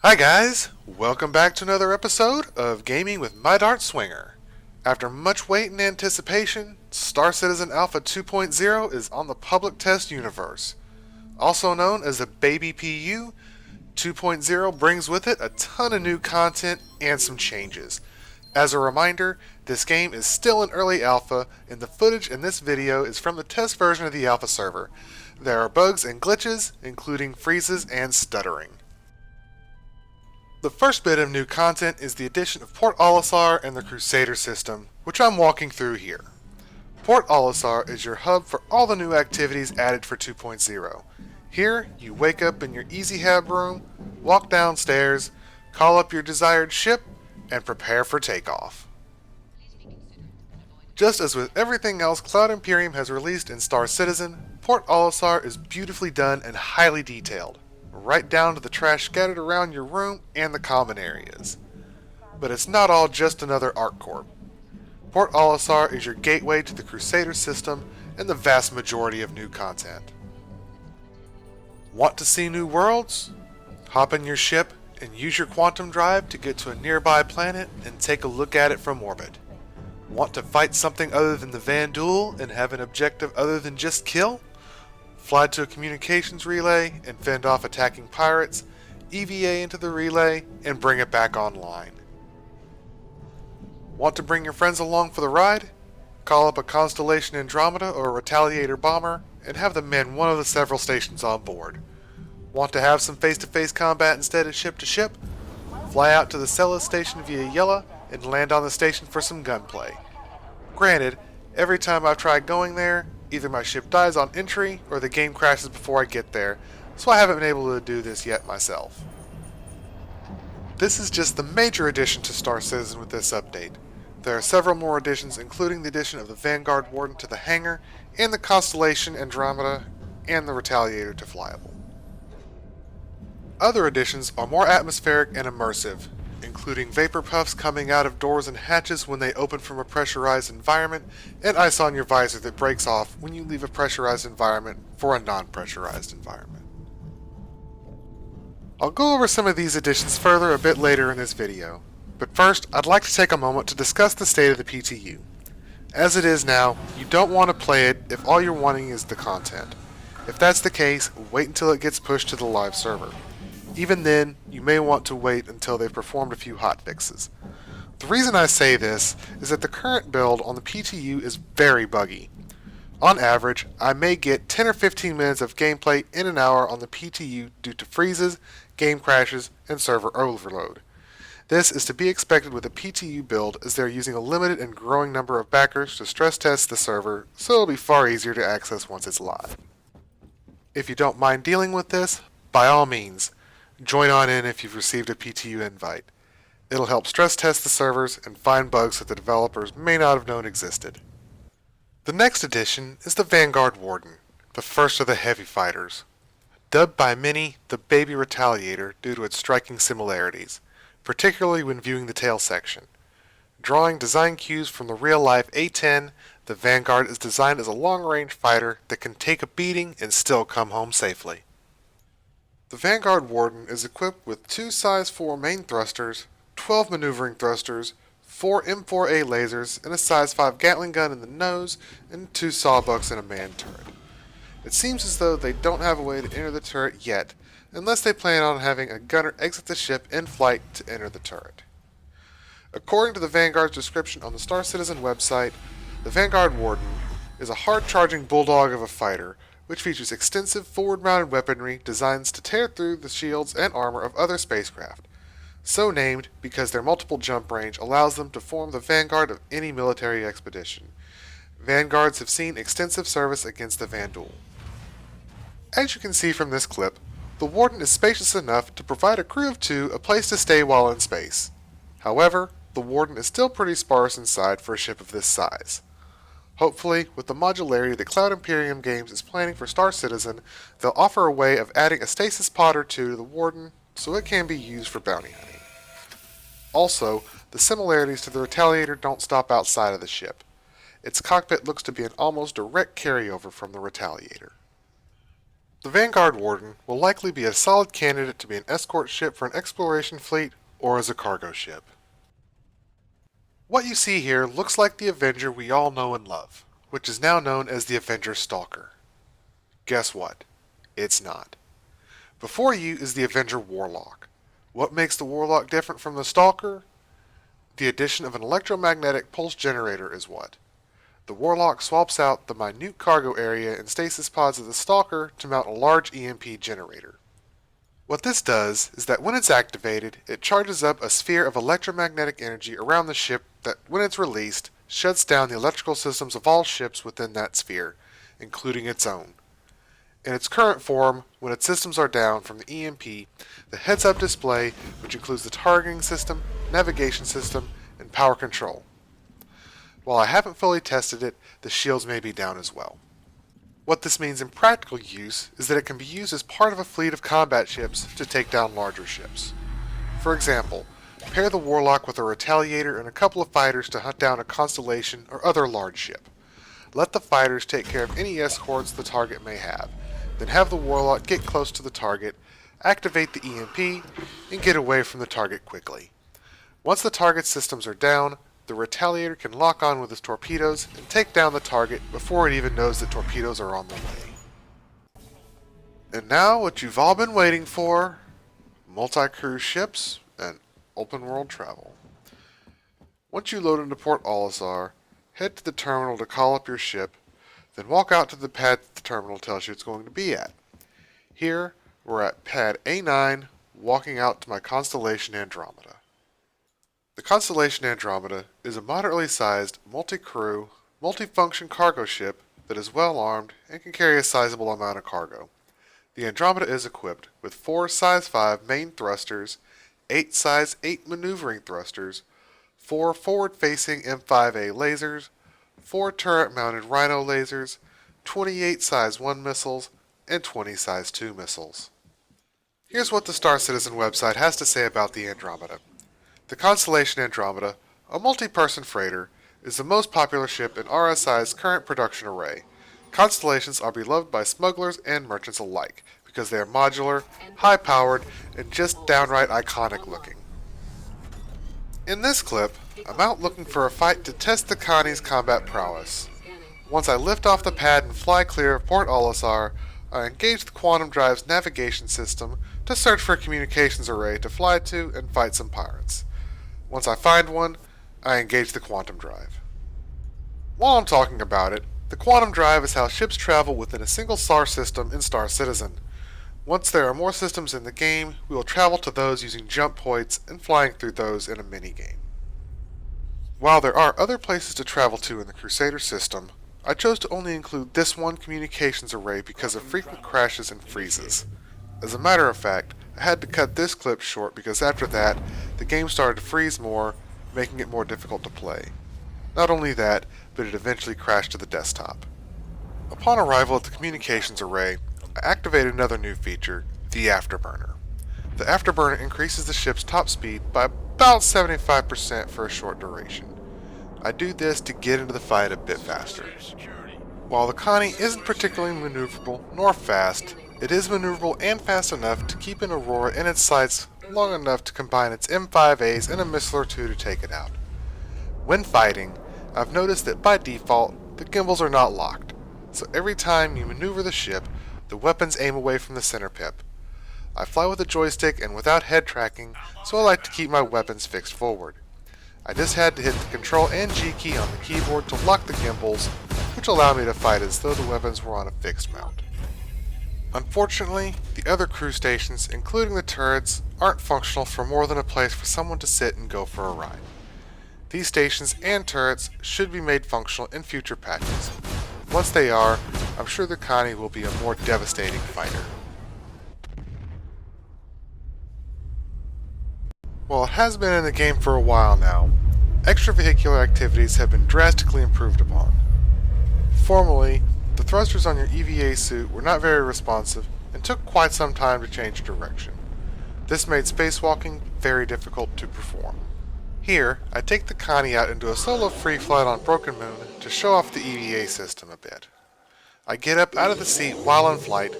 Hi guys, welcome back to another episode of Gaming with My Dart Swinger. After much wait and anticipation, Star Citizen Alpha 2.0 is on the public test universe. Also known as the Baby PU, 2.0 brings with it a ton of new content and some changes. As a reminder, this game is still in early alpha, and the footage in this video is from the test version of the alpha server. There are bugs and glitches, including freezes and stuttering. The first bit of new content is the addition of Port Olisar and the Crusader system, which I'm walking through here. Port Olisar is your hub for all the new activities added for 2.0. Here, you wake up in your Easy Hab room, walk downstairs, call up your desired ship, and prepare for takeoff. Just as with everything else Cloud Imperium has released in Star Citizen, Port Olisar is beautifully done and highly detailed, right down to the trash scattered around your room and the common areas. But it's not all just another ArcCorp. Port Olisar is your gateway to the Crusader system and the vast majority of new content. Want to see new worlds? Hop in your ship and use your quantum drive to get to a nearby planet and take a look at it from orbit. Want to fight something other than the Vanguard and have an objective other than just kill? Fly to a communications relay and fend off attacking pirates, EVA into the relay, and bring it back online. Want to bring your friends along for the ride? Call up a Constellation Andromeda or a Retaliator bomber and have them man one of the several stations on board. Want to have some face-to-face combat instead of ship-to-ship? Fly out to the Celis station via Yella and land on the station for some gunplay. Granted, every time I've tried going there, either my ship dies on entry or the game crashes before I get there, so I haven't been able to do this yet myself. This is just the major addition to Star Citizen with this update. There are several more additions, including the addition of the Vanguard Warden to the hangar, and the Constellation Andromeda, and the Retaliator to flyable. Other additions are more atmospheric and immersive, including vapor puffs coming out of doors and hatches when they open from a pressurized environment, and ice on your visor that breaks off when you leave a pressurized environment for a non-pressurized environment. I'll go over some of these additions further a bit later in this video, but first I'd like to take a moment to discuss the state of the PTU. As it is now, you don't want to play it if all you're wanting is the content. If that's the case, wait until it gets pushed to the live server. Even then, you may want to wait until they've performed a few hotfixes. The reason I say this is that the current build on the PTU is very buggy. On average, I may get 10 or 15 minutes of gameplay in an hour on the PTU due to freezes, game crashes, and server overload. This is to be expected with a PTU build as they're using a limited and growing number of backers to stress test the server, so it'll be far easier to access once it's live. If you don't mind dealing with this, by all means, join on in if you've received a PTU invite. It'll help stress test the servers and find bugs that the developers may not have known existed. The next addition is the Vanguard Warden, the first of the heavy fighters. Dubbed by many the Baby Retaliator due to its striking similarities, particularly when viewing the tail section. Drawing design cues from the real-life A-10, the Vanguard is designed as a long-range fighter that can take a beating and still come home safely. The Vanguard Warden is equipped with 2 size 4 main thrusters, 12 maneuvering thrusters, 4 M4A lasers, and a size 5 Gatling gun in the nose, and 2 sawbucks and a manned turret. It seems as though they don't have a way to enter the turret yet, unless they plan on having a gunner exit the ship in flight to enter the turret. According to the Vanguard's description on the Star Citizen website, the Vanguard Warden is a hard-charging bulldog of a fighter, which features extensive forward-mounted weaponry designed to tear through the shields and armor of other spacecraft, so named because their multiple jump range allows them to form the vanguard of any military expedition. Vanguards have seen extensive service against the Vanduul. As you can see from this clip, the Warden is spacious enough to provide a crew of 2 a place to stay while in space. However, the Warden is still pretty sparse inside for a ship of this size. Hopefully, with the modularity that Cloud Imperium Games is planning for Star Citizen, they'll offer a way of adding a stasis pod or 2 to the Warden so it can be used for bounty hunting. Also, the similarities to the Retaliator don't stop outside of the ship. Its cockpit looks to be an almost direct carryover from the Retaliator. The Vanguard Warden will likely be a solid candidate to be an escort ship for an exploration fleet or as a cargo ship. What you see here looks like the Avenger we all know and love, which is now known as the Avenger Stalker. Guess what? It's not. Before you is the Avenger Warlock. What makes the Warlock different from the Stalker? The addition of an electromagnetic pulse generator is what. The Warlock swaps out the minute cargo area and stasis pods of the Stalker to mount a large EMP generator. What this does is that when it's activated, it charges up a sphere of electromagnetic energy around the ship that, when it's released, shuts down the electrical systems of all ships within that sphere, including its own. In its current form, when its systems are down from the EMP, the heads-up display, which includes the targeting system, navigation system, and power control. While I haven't fully tested it, the shields may be down as well. What this means in practical use is that it can be used as part of a fleet of combat ships to take down larger ships. For example, pair the Warlock with a Retaliator and a couple of fighters to hunt down a Constellation or other large ship. Let the fighters take care of any escorts the target may have, then have the Warlock get close to the target, activate the EMP, and get away from the target quickly. Once the target's systems are down, the Retaliator can lock on with his torpedoes and take down the target before it even knows that torpedoes are on the way. And now what you've all been waiting for, multi-cruise ships and open world travel. Once you load into Port Olisar, head to the terminal to call up your ship, then walk out to the pad the terminal tells you it's going to be at. Here, we're at pad A9, walking out to my Constellation Andromeda. The Constellation Andromeda is a moderately sized, multi-crew, multi-function cargo ship that is well armed and can carry a sizable amount of cargo. The Andromeda is equipped with 4 size 5 main thrusters, 8 size 8 maneuvering thrusters, 4 forward-facing M5A lasers, 4 turret-mounted Rhino lasers, 28 size 1 missiles, and 20 size 2 missiles. Here's what the Star Citizen website has to say about the Andromeda. The Constellation Andromeda, a multi-person freighter, is the most popular ship in RSI's current production array. Constellations are beloved by smugglers and merchants alike because they are modular, high-powered, and just downright iconic looking. In this clip, I'm out looking for a fight to test the Connie's combat prowess. Once I lift off the pad and fly clear of Port Olisar, I engage the Quantum Drive's navigation system to search for a communications array to fly to and fight some pirates. Once I find one, I engage the Quantum Drive. While I'm talking about it, the Quantum Drive is how ships travel within a single star system in Star Citizen. Once there are more systems in the game, we will travel to those using jump points and flying through those in a minigame. While there are other places to travel to in the Crusader system, I chose to only include this one communications array because of frequent crashes and freezes. As a matter of fact, I had to cut this clip short because after that, the game started to freeze more, making it more difficult to play. Not only that, but it eventually crashed to the desktop. Upon arrival at the communications array, I activated another new feature, the Afterburner. The Afterburner increases the ship's top speed by about 75% for a short duration. I do this to get into the fight a bit faster. While the Connie isn't particularly maneuverable nor fast, it is maneuverable and fast enough to keep an Aurora in its sights long enough to combine its M5As and a missile or two to take it out. When fighting, I've noticed that by default, the gimbals are not locked, so every time you maneuver the ship, the weapons aim away from the center pip. I fly with a joystick and without head tracking, so I like to keep my weapons fixed forward. I just had to hit the Control and G key on the keyboard to lock the gimbals, which allow me to fight as though the weapons were on a fixed mount. Unfortunately, the other crew stations, including the turrets, aren't functional for more than a place for someone to sit and go for a ride. These stations and turrets should be made functional in future patches. Once they are, I'm sure the Connie will be a more devastating fighter. While it has been in the game for a while now, extravehicular activities have been drastically improved upon. Formerly, the thrusters on your EVA suit were not very responsive and took quite some time to change direction. This made spacewalking very difficult to perform. Here, I take the Connie out into a solo free flight on Broken Moon to show off the EVA system a bit. I get up out of the seat while in flight,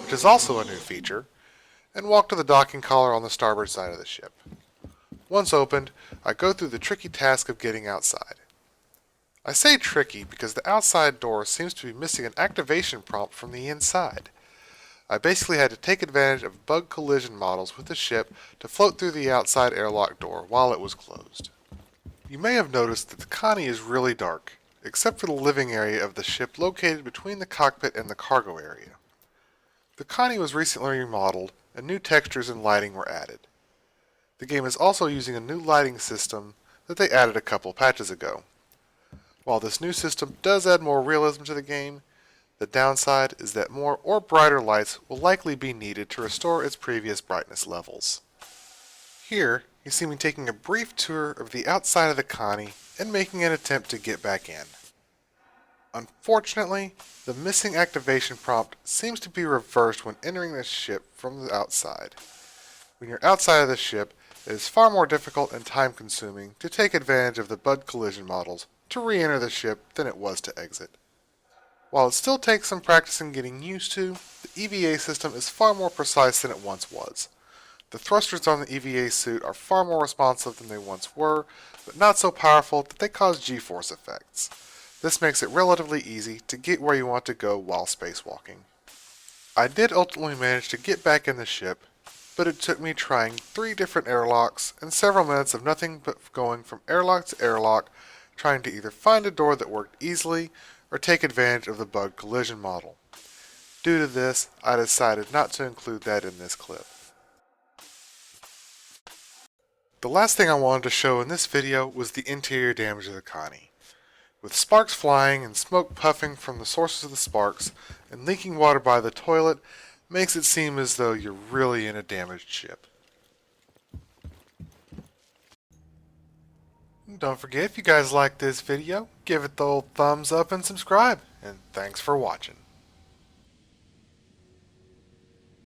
which is also a new feature, and walk to the docking collar on the starboard side of the ship. Once opened, I go through the tricky task of getting outside. I say tricky because the outside door seems to be missing an activation prompt from the inside. I basically had to take advantage of bug collision models with the ship to float through the outside airlock door while it was closed. You may have noticed that the Connie is really dark, except for the living area of the ship located between the cockpit and the cargo area. The Connie was recently remodeled and new textures and lighting were added. The game is also using a new lighting system that they added a couple patches ago. While this new system does add more realism to the game, the downside is that more or brighter lights will likely be needed to restore its previous brightness levels. Here, you see me taking a brief tour of the outside of the Connie and making an attempt to get back in. Unfortunately, the missing activation prompt seems to be reversed when entering the ship from the outside. When you're outside of the ship, it is far more difficult and time-consuming to take advantage of the bug collision models to re-enter the ship than it was to exit. While it still takes some practice and getting used to, the EVA system is far more precise than it once was. The thrusters on the EVA suit are far more responsive than they once were, but not so powerful that they cause G-force effects. This makes it relatively easy to get where you want to go while spacewalking. I did ultimately manage to get back in the ship, but it took me trying 3 different airlocks and several minutes of nothing but going from airlock to airlock, trying to either find a door that worked easily or take advantage of the bug collision model. Due to this, I decided not to include that in this clip. The last thing I wanted to show in this video was the interior damage of the Connie. With sparks flying and smoke puffing from the sources of the sparks and leaking water by the toilet makes it seem as though you're really in a damaged ship. Don't forget, if you guys like this video, give it the old thumbs up and subscribe, and thanks for watching.